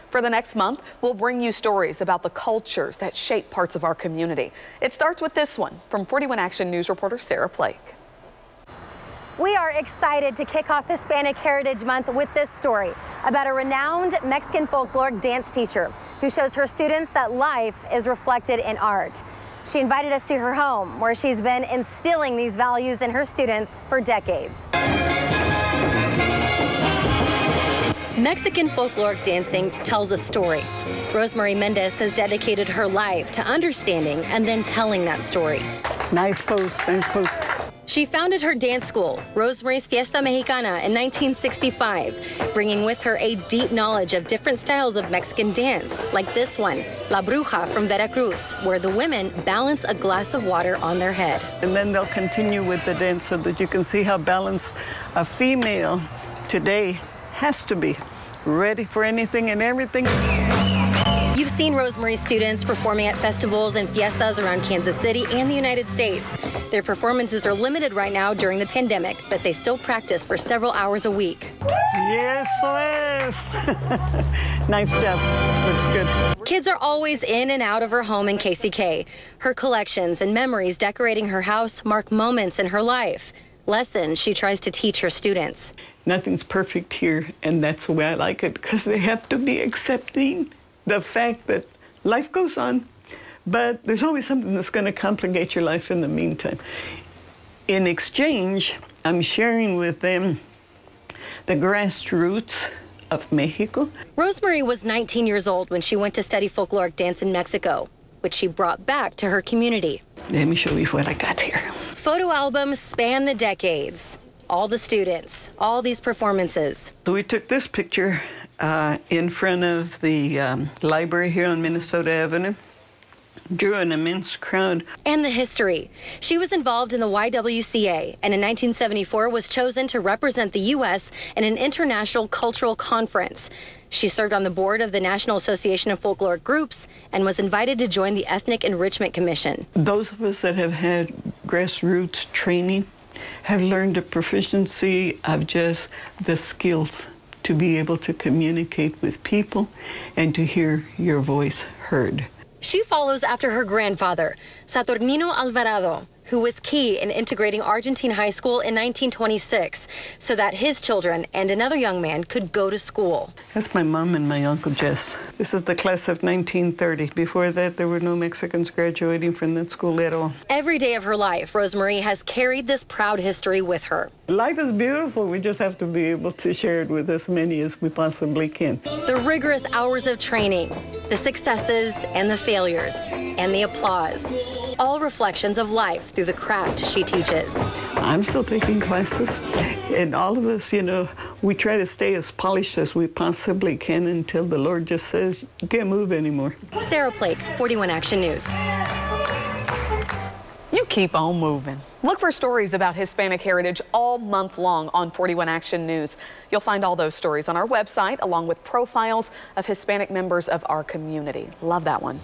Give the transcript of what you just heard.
For the next month, we'll bring you stories about the cultures that shape parts of our community. It starts with this one from 41 Action News reporter Sarah Blake. We are excited to kick off Hispanic Heritage Month with this story about a renowned Mexican folkloric dance teacher who shows her students that life is reflected in art. She invited us to her home, where she's been instilling these values in her students for decades. Mexican folkloric dancing tells a story. Rose Marie Mendez has dedicated her life to understanding and then telling that story. Nice pose, nice pose. She founded her dance school, Rose Marie's Fiesta Mexicana, in 1965, bringing with her a deep knowledge of different styles of Mexican dance, like this one, La Bruja from Veracruz, where the women balance a glass of water on their head. And then they'll continue with the dance so that you can see how balanced a female today has to be, ready for anything and everything. You've seen Rose Marie's students performing at festivals and fiestas around Kansas City and the United States. Their performances are limited right now during the pandemic, but they still practice for several hours a week. Yes, nice job. Looks good. Kids are always in and out of her home in KCK. Her collections and memories decorating her house mark moments in her life. Lessons she tries to teach her students. Nothing's perfect here, and that's the way I like it, because they have to be accepting the fact that life goes on, but there's always something that's going to complicate your life in the meantime. In exchange, I'm sharing with them the grassroots of Mexico. Rose Marie was 19 years old when she went to study folkloric dance in Mexico, which she brought back to her community. Let me show you what I got here. Photo albums span the decades. All the students, all these performances. So we took this picture in front of the library here on Minnesota Avenue. Drew an immense crowd. And the history. She was involved in the YWCA and in 1974 was chosen to represent the U.S. in an international cultural conference. She served on the board of the National Association of Folkloric Groups and was invited to join the Ethnic Enrichment Commission. Those of us that have had grassroots training have learned a proficiency of just the skills to be able to communicate with people and to hear your voice heard. She follows after her grandfather, Saturnino Alvarado, who was key in integrating Argentine high school in 1926 so that his children and another young man could go to school. That's my mom and my Uncle Jess. This is the class of 1930. Before that, there were no Mexicans graduating from that school at all. Every day of her life, Rose Marie has carried this proud history with her. Life is beautiful. We just have to be able to share it with as many as we possibly can. The rigorous hours of training, the successes and the failures, and the applause. All reflections of life through the craft she teaches. I'm still taking classes, and all of us, you know, we try to stay as polished as we possibly can until the Lord just says, you can't move anymore. Sarah Blake, 41 Action News. You keep on moving. Look for stories about Hispanic heritage all month long on 41 Action News. You'll find all those stories on our website, along with profiles of Hispanic members of our community. Love that one.